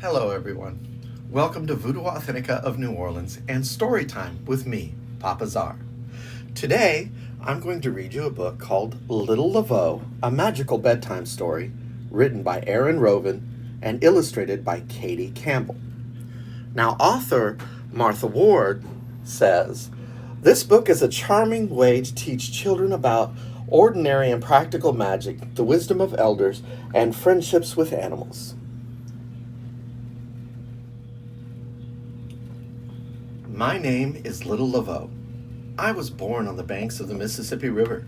Hello, everyone. Welcome to Voodoo Authentica of New Orleans and Story Time with me, Papa Zaar. Today, I'm going to read you a book called Little Laveau, a Magical Bedtime Story, written by Erin Rovin and illustrated by Katie Campbell. Now, author Martha Ward says, "This book is a charming way to teach children about ordinary and practical magic, the wisdom of elders, and friendships with animals." My name is Little Laveau. I was born on the banks of the Mississippi River.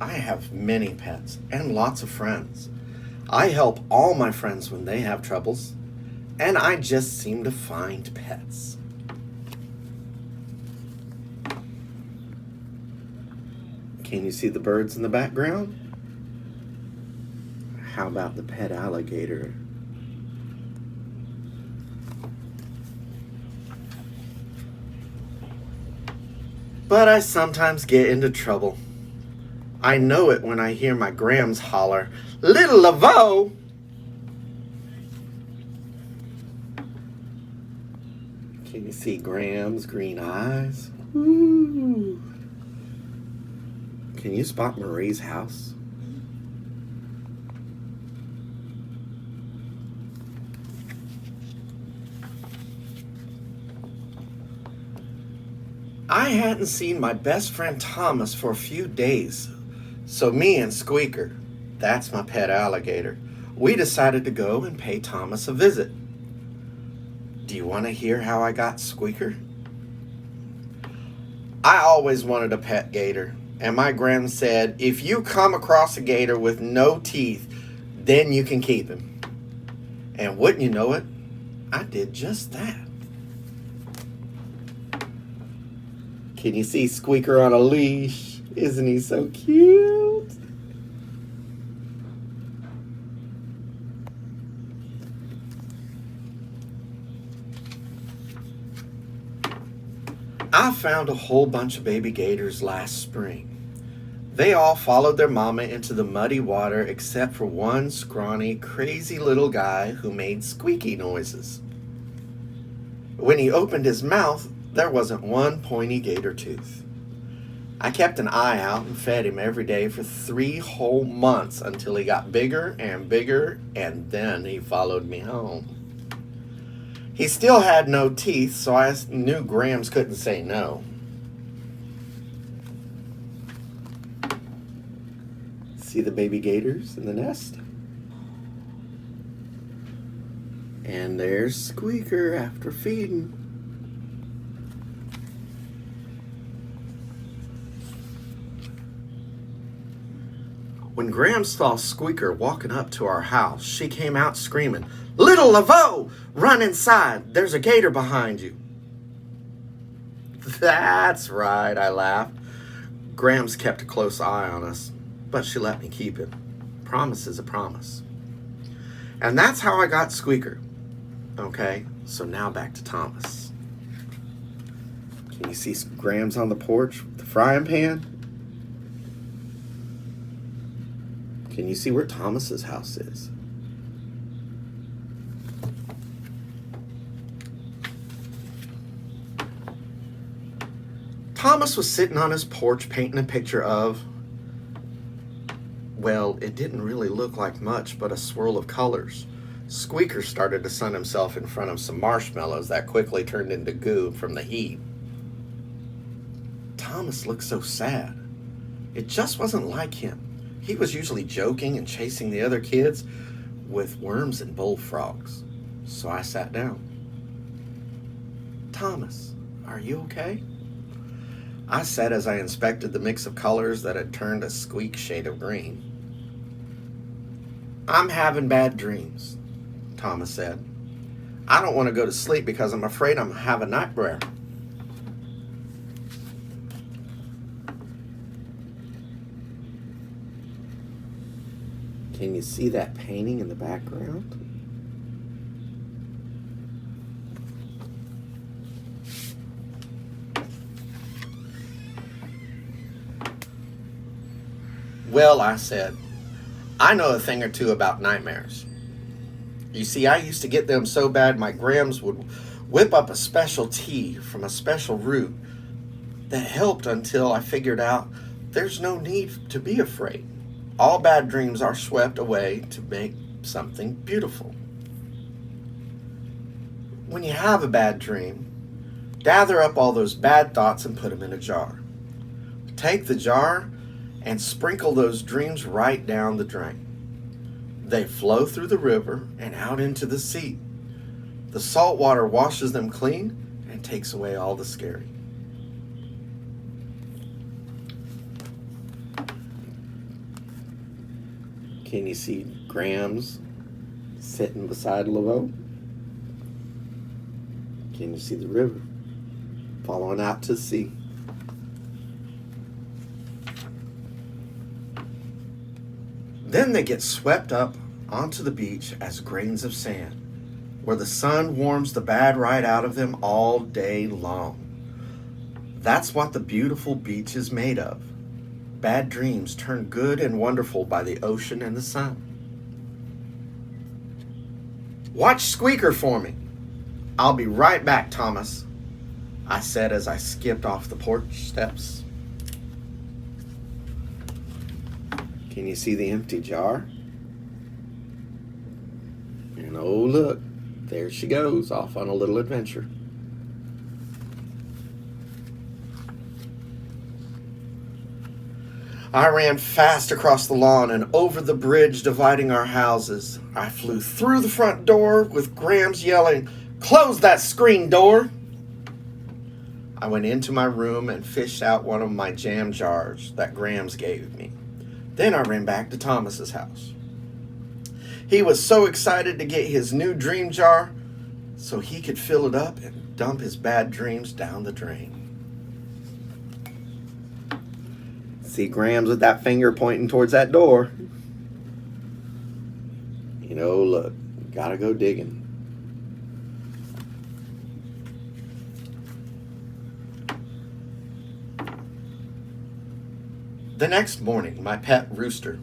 I have many pets and lots of friends. I help all my friends when they have troubles, and I just seem to find pets. Can you see the birds in the background? How about the pet alligator? But I sometimes get into trouble. I know it when I hear my Grams holler, "Little Laveau!" Can you see Graham's green eyes? Ooh. Can you spot Marie's house? I hadn't seen my best friend Thomas for a few days, so me and Squeeker, that's my pet alligator, we decided to go and pay Thomas a visit. Do you want to hear how I got Squeeker? I always wanted a pet gator, and my gram said, if you come across a gator with no teeth, then you can keep him. And wouldn't you know it, I did just that. Can you see Squeaker on a leash? Isn't he so cute? I found a whole bunch of baby gators last spring. They all followed their mama into the muddy water except for one scrawny, crazy little guy who made squeaky noises. When he opened his mouth, there wasn't one pointy gator tooth. I kept an eye out and fed him every day for 3 whole months until he got bigger and bigger, and then he followed me home. He still had no teeth, so I knew Grams couldn't say no. See the baby gators in the nest? And there's Squeaker after feeding. When Gram saw Squeaker walking up to our house, she came out screaming, "Little Laveau, run inside. There's a gator behind you." That's right, I laughed. Grams kept a close eye on us, but she let me keep it. Promise is a promise. And that's how I got Squeaker. Okay, so now back to Thomas. Can you see Grams on the porch with the frying pan? Can you see where Thomas's house is? Thomas was sitting on his porch painting a picture of, well, it didn't really look like much but a swirl of colors. Squeaker started to sun himself in front of some marshmallows that quickly turned into goo from the heat. Thomas looked so sad. It just wasn't like him. He was usually joking and chasing the other kids with worms and bullfrogs. So I sat down. "Thomas, are you okay?" I said as I inspected the mix of colors that had turned a squeak shade of green. "I'm having bad dreams," Thomas said. "I don't want to go to sleep because I'm afraid I'm going to have a nightmare." Can you see that painting in the background? "Well," I said, "I know a thing or two about nightmares. You see, I used to get them so bad my grams would whip up a special tea from a special root that helped until I figured out there's no need to be afraid. All bad dreams are swept away to make something beautiful. When you have a bad dream, gather up all those bad thoughts and put them in a jar. Take the jar and sprinkle those dreams right down the drain. They flow through the river and out into the sea. The salt water washes them clean and takes away all the scary. Can you see Grams sitting beside Laveau? Can you see the river following out to sea? Then they get swept up onto the beach as grains of sand, where the sun warms the bad right out of them all day long. That's what the beautiful beach is made of. Bad dreams turn good and wonderful by the ocean and the sun. Watch Squeeker for me. I'll be right back, Thomas, I said as I skipped off the porch steps. Can you see the empty jar? And oh look, there she goes off on a little adventure. I ran fast across the lawn and over the bridge dividing our houses. I flew through the front door with Grams yelling, "Close that screen door!" I went into my room and fished out one of my jam jars that Grams gave me. Then I ran back to Thomas's house. He was so excited to get his new dream jar so he could fill it up and dump his bad dreams down the drain. See Grams with that finger pointing towards that door. You know, look, gotta go digging. The next morning, my pet rooster,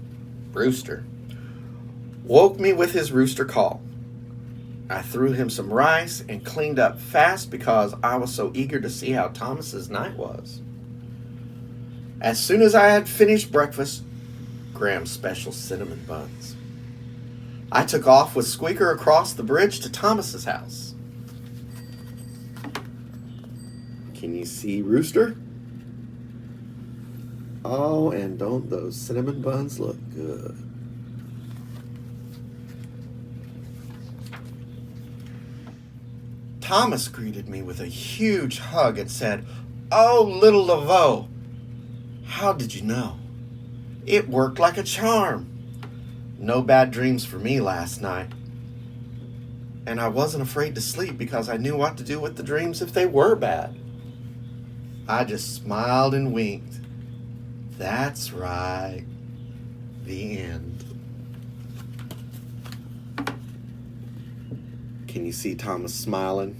Brewster, woke me with his rooster call. I threw him some rice and cleaned up fast because I was so eager to see how Thomas's night was. As soon as I had finished breakfast, Graham's special cinnamon buns, I took off with Squeeker across the bridge to Thomas's house. Can you see Rooster? Oh, and don't those cinnamon buns look good? Thomas greeted me with a huge hug and said, "Oh, Little Laveau, how did you know? It worked like a charm. No bad dreams for me last night. And I wasn't afraid to sleep because I knew what to do with the dreams if they were bad." I just smiled and winked. That's right. The end. Can you see Thomas smiling?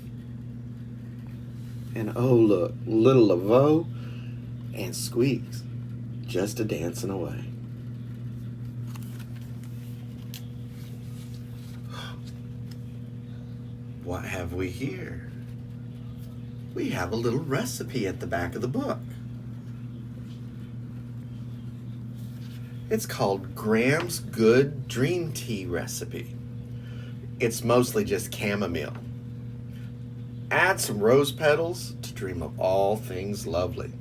And oh look, Little Laveau and Squeaks just a-dancing away. What have we here? We have a little recipe at the back of the book. It's called Graham's Good Dream Tea Recipe. It's mostly just chamomile. Add some rose petals to dream of all things lovely.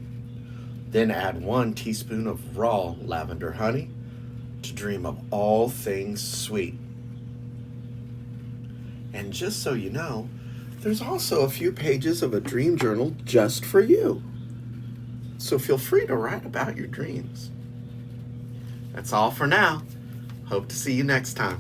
Then add 1 teaspoon of raw lavender honey to dream of all things sweet. And just so you know, there's also a few pages of a dream journal just for you. So feel free to write about your dreams. That's all for now. Hope to see you next time.